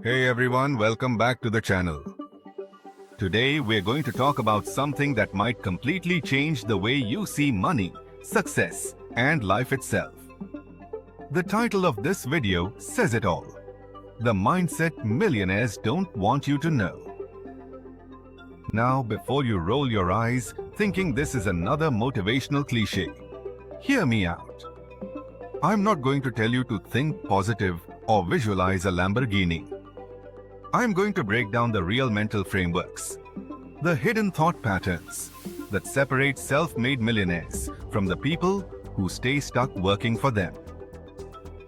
Hey everyone, welcome back to the channel. Today we're going to talk about something that might completely change the way you see money, success, and life itself. The title of this video says it all. The mindset millionaires don't want you to know. Now, before you roll your eyes thinking this is another motivational cliche, hear me out. I'm not going to tell you to think positive or visualize a Lamborghini. I'm going to break down the real mental frameworks, the hidden thought patterns that separate self-made millionaires from the people who stay stuck working for them.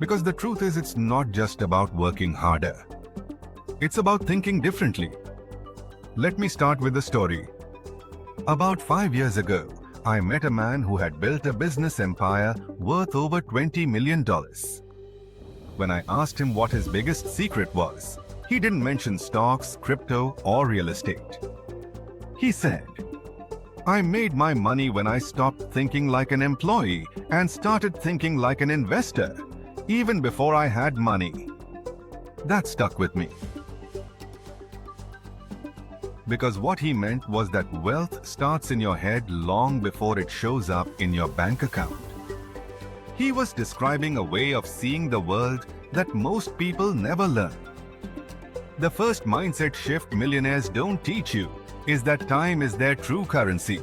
Because the truth is, it's not just about working harder. It's about thinking differently. Let me start with a story. About 5 years ago, I met a man who had built a business empire worth over $20 million. When I asked him what his biggest secret was, he didn't mention stocks, crypto, or real estate. He said, "I made my money when I stopped thinking like an employee and started thinking like an investor, even before I had money." That stuck with me. Because what he meant was that wealth starts in your head long before it shows up in your bank account. He was describing a way of seeing the world that most people never learn. The first mindset shift millionaires don't teach you is that time is their true currency.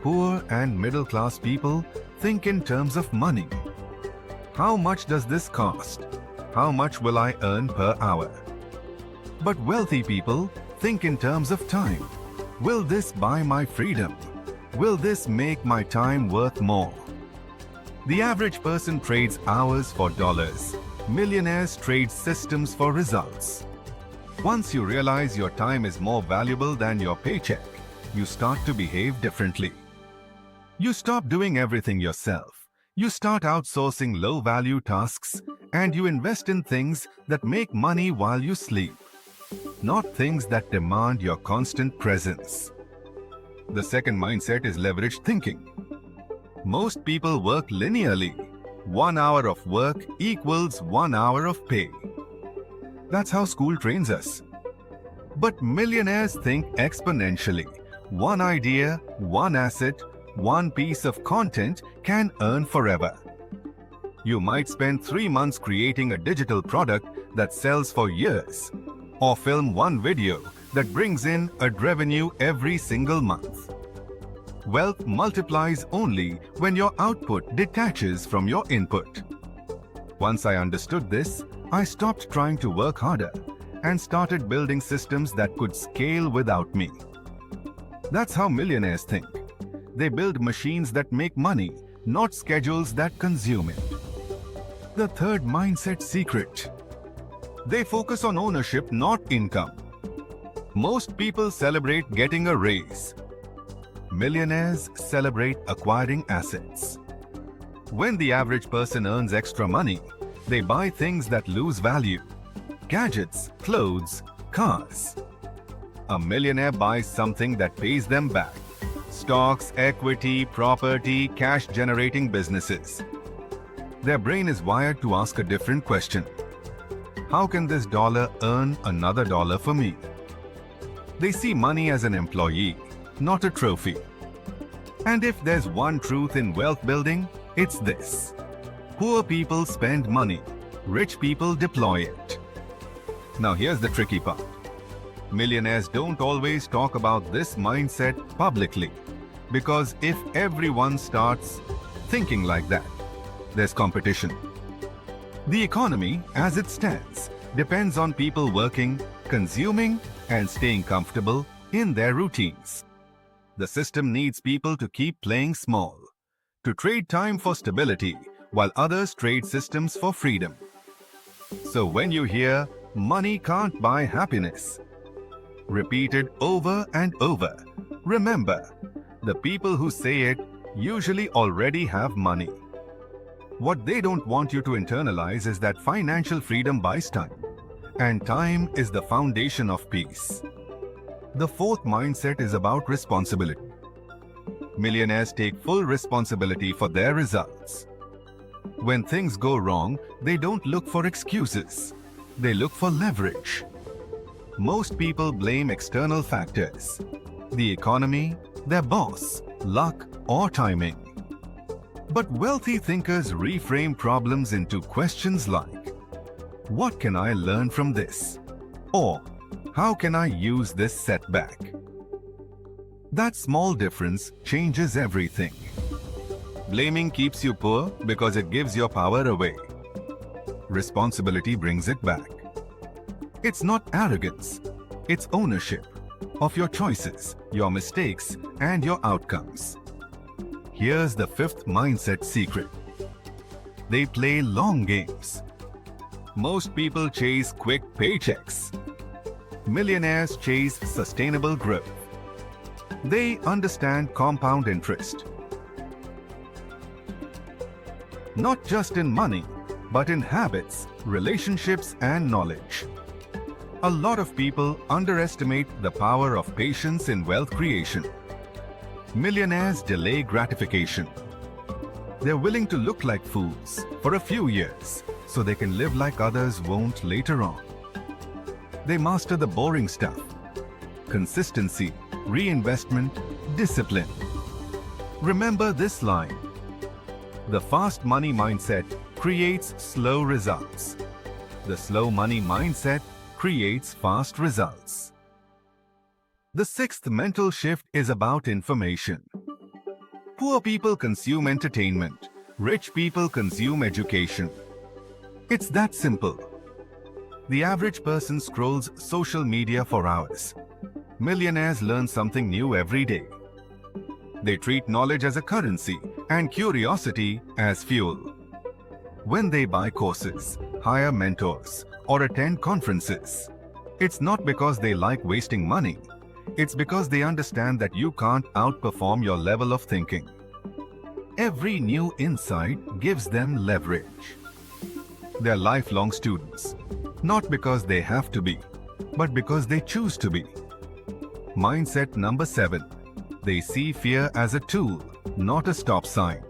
Poor and middle-class people think in terms of money. How much does this cost? How much will I earn per hour? But wealthy people think in terms of time. Will this buy my freedom? Will this make my time worth more? The average person trades hours for dollars. Millionaires trade systems for results. Once you realize your time is more valuable than your paycheck, you start to behave differently. You stop doing everything yourself. You start outsourcing low-value tasks, and you invest in things that make money while you sleep, not things that demand your constant presence. The second mindset is leveraged thinking. Most people work linearly. 1 hour of work equals 1 hour of pay. That's how school trains us. But millionaires think exponentially. One idea, one asset, one piece of content can earn forever. You might spend 3 months creating a digital product that sells for years, or film one video that brings in ad revenue every single month. Wealth multiplies only when your output detaches from your input. Once I understood this, I stopped trying to work harder and started building systems that could scale without me. That's how millionaires think. They build machines that make money, not schedules that consume it. The third mindset secret. They focus on ownership, not income. Most people celebrate getting a raise. Millionaires celebrate acquiring assets. When the average person earns extra money, they buy things that lose value. Gadgets, clothes, cars. A millionaire buys something that pays them back. Stocks, equity, property, cash-generating businesses. Their brain is wired to ask a different question. How can this dollar earn another dollar for me? They see money as an employee, not a trophy. And if there's one truth in wealth building, it's this. Poor people spend money, rich people deploy it. Now here's the tricky part. Millionaires don't always talk about this mindset publicly, because if everyone starts thinking like that, there's competition. The economy, as it stands, depends on people working, consuming, and staying comfortable in their routines. The system needs people to keep playing small, to trade time for stability, while others trade systems for freedom. So when you hear, "money can't buy happiness," repeated over and over, remember, the people who say it usually already have money. What they don't want you to internalize is that financial freedom buys time, and time is the foundation of peace. The fourth mindset is about responsibility. Millionaires take full responsibility for their results. When things go wrong, they don't look for excuses. they look for leverage. Most people blame external factors: the economy, their boss, luck, or timing. But wealthy thinkers reframe problems into questions like, what can I learn from this? Or, how can I use this setback? That small difference changes everything. Blaming keeps you poor because it gives your power away. Responsibility brings it back. It's not arrogance, it's ownership of your choices, your mistakes, and your outcomes. Here's the fifth mindset secret. They play long games. Most people chase quick paychecks. Millionaires chase sustainable growth. They understand compound interest. Not just in money, but in habits, relationships, and knowledge. A lot of people underestimate the power of patience in wealth creation. Millionaires delay gratification. They're willing to look like fools for a few years so they can live like others won't later on. They master the boring stuff: consistency, reinvestment, discipline. Remember this line: the fast money mindset creates slow results. The slow money mindset creates fast results. The sixth mental shift is about information. Poor people consume entertainment. Rich people consume education. It's that simple. The average person scrolls social media for hours. Millionaires learn something new every day. They treat knowledge as a currency and curiosity as fuel. When they buy courses, hire mentors, or attend conferences, it's not because they like wasting money. It's because they understand that you can't outperform your level of thinking. Every new insight gives them leverage. They're lifelong students, not because they have to be, but because they choose to be. Mindset number 7. They see fear as a tool, not a stop sign.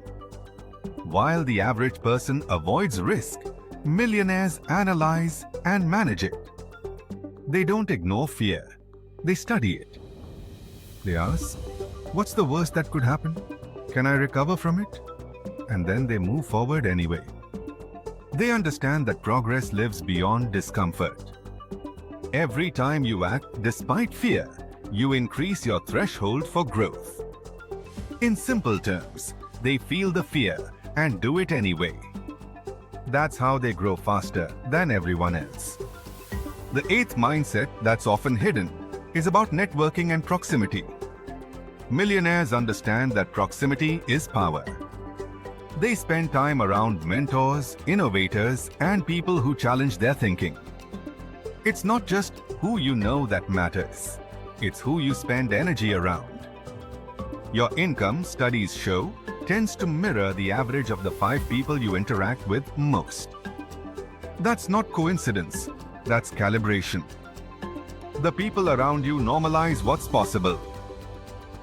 While the average person avoids risk, millionaires analyze and manage it. They don't ignore fear. They study it. They ask, what's the worst that could happen? Can I recover from it? And then they move forward anyway. They understand that progress lives beyond discomfort. Every time you act despite fear, you increase your threshold for growth. In simple terms, they feel the fear and do it anyway. That's how they grow faster than everyone else. The 8th mindset that's often hidden is about networking and proximity. Millionaires understand that proximity is power. They spend time around mentors, innovators, and people who challenge their thinking. It's not just who you know that matters. It's who you spend energy around. Your income, studies show, tends to mirror the average of the 5 people you interact with most. That's not coincidence. That's calibration. The people around you normalize what's possible.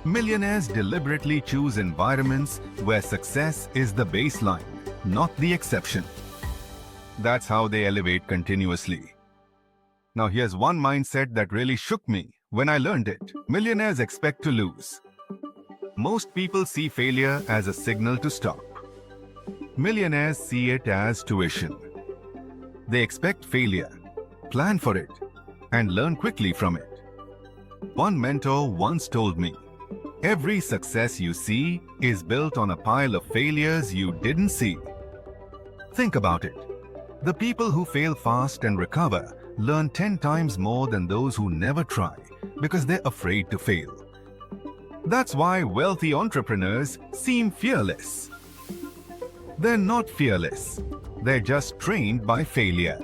Millionaires deliberately choose environments where success is the baseline, not the exception. That's how they elevate continuously. Now here's one mindset that really shook me when I learned it. Millionaires expect to lose. Most people see failure as a signal to stop. Millionaires see it as tuition. They expect failure, plan for it, and learn quickly from it. One mentor once told me, every success you see is built on a pile of failures you didn't see. Think about it. The people who fail fast and recover learn 10 times more than those who never try because they're afraid to fail. That's why wealthy entrepreneurs seem fearless. They're not fearless. They're just trained by failure.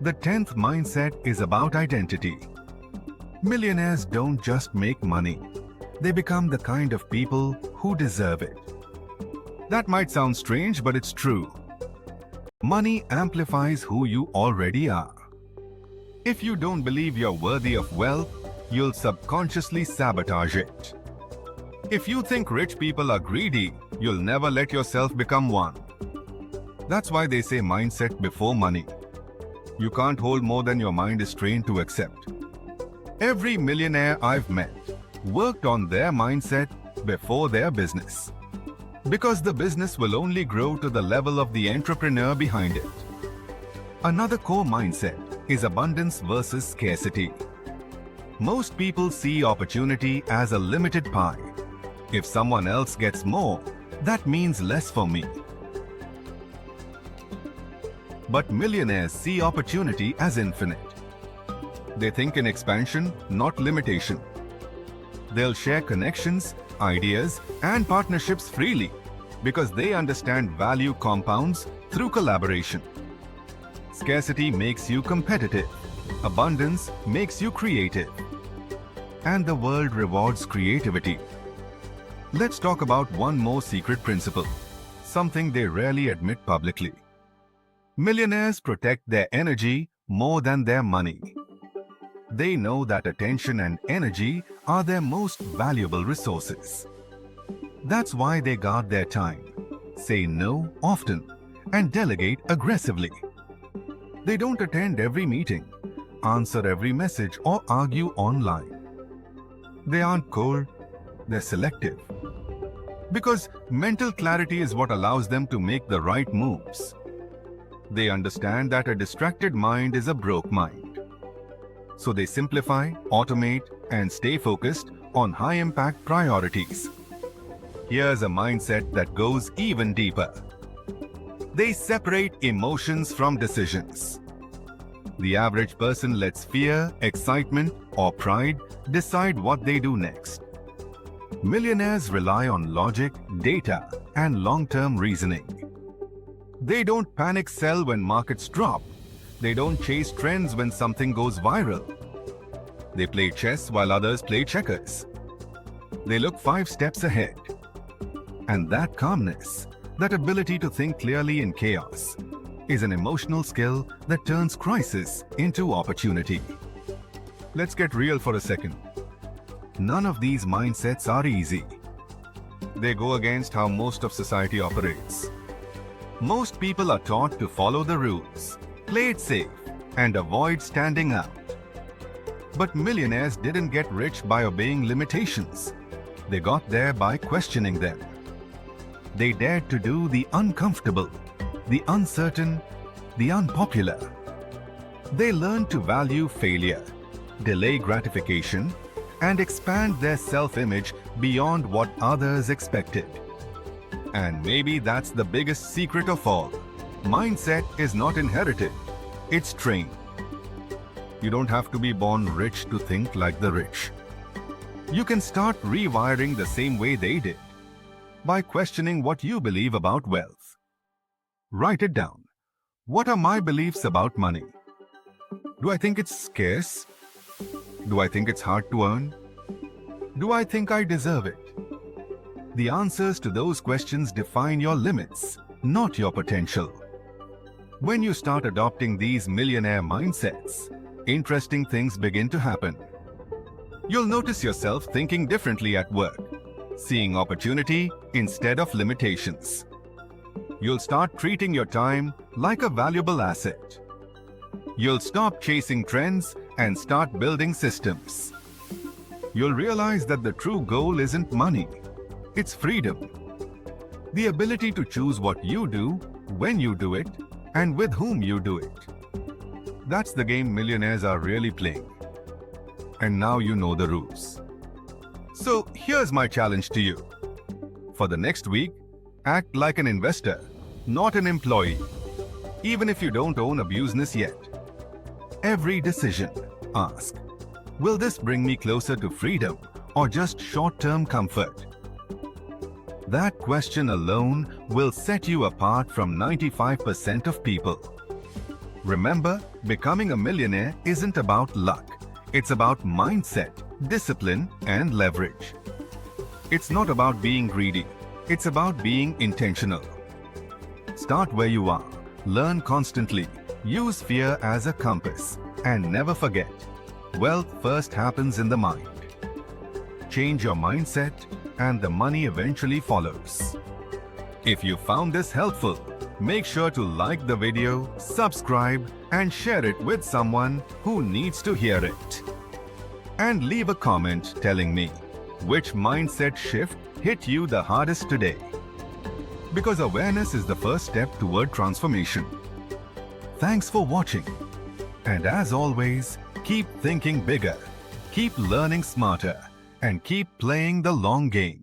The 10th mindset is about identity. Millionaires don't just make money. They become the kind of people who deserve it. That might sound strange, but it's true. Money amplifies who you already are. If you don't believe you're worthy of wealth, you'll subconsciously sabotage it. If you think rich people are greedy, you'll never let yourself become one. That's why they say mindset before money. You can't hold more than your mind is trained to accept. Every millionaire I've met worked on their mindset before their business. Because the business will only grow to the level of the entrepreneur behind it. Another core mindset is abundance versus scarcity. Most people see opportunity as a limited pie. If someone else gets more, that means less for me. But millionaires see opportunity as infinite. They think in expansion, not limitation. They'll share connections, ideas, and partnerships freely because they understand value compounds through collaboration. Scarcity makes you competitive. Abundance makes you creative. And the world rewards creativity. Let's talk about one more secret principle, something they rarely admit publicly. Millionaires protect their energy more than their money. They know that attention and energy are their most valuable resources. That's why they guard their time, say no often, and delegate aggressively. They don't attend every meeting, answer every message, or argue online. They aren't cold, they're selective. Because mental clarity is what allows them to make the right moves. They understand that a distracted mind is a broke mind. So they simplify, automate, and stay focused on high-impact priorities. Here's a mindset that goes even deeper. They separate emotions from decisions. The average person lets fear, excitement, or pride decide what they do next. Millionaires rely on logic, data, and long-term reasoning. They don't panic sell when markets drop. They don't chase trends when something goes viral. They play chess while others play checkers. They look 5 steps ahead. And that calmness, that ability to think clearly in chaos, is an emotional skill that turns crisis into opportunity. Let's get real for a second. None of these mindsets are easy. They go against how most of society operates. Most people are taught to follow the rules, play it safe, and avoid standing out. But millionaires didn't get rich by obeying limitations. They got there by questioning them. They dared to do the uncomfortable, the uncertain, the unpopular. They learned to value failure, delay gratification, and expand their self-image beyond what others expected. And maybe that's the biggest secret of all. Mindset is not inherited, it's trained. You don't have to be born rich to think like the rich. You can start rewiring the same way they did, by questioning what you believe about wealth. Write it down. What are my beliefs about money? Do I think it's scarce? Do I think it's hard to earn? Do I think I deserve it? The answers to those questions define your limits, not your potential. When you start adopting these millionaire mindsets, interesting things begin to happen. You'll notice yourself thinking differently at work, seeing opportunity instead of limitations. You'll start treating your time like a valuable asset. You'll stop chasing trends and start building systems. You'll realize that the true goal isn't money. It's freedom. The ability to choose what you do, when you do it, and with whom you do it. That's the game millionaires are really playing. And now you know the rules. So here's my challenge to you. For the next week, act like an investor, not an employee. Even if you don't own a business yet. Every decision, ask, will this bring me closer to freedom or just short-term comfort? That question alone will set you apart from 95% of people. Remember, becoming a millionaire isn't about luck. It's about mindset, discipline, and leverage. It's not about being greedy. It's about being intentional. Start where you are. Learn constantly. Use fear as a compass. And never forget, wealth first happens in the mind. Change your mindset, and the money eventually follows. If you found this helpful, Make sure to like the video, subscribe, and share it with someone who needs to hear it. And leave a comment telling me which mindset shift hit you the hardest today. Because awareness is the first step toward transformation. Thanks for watching. And as always, keep thinking bigger, keep learning smarter, and keep playing the long game.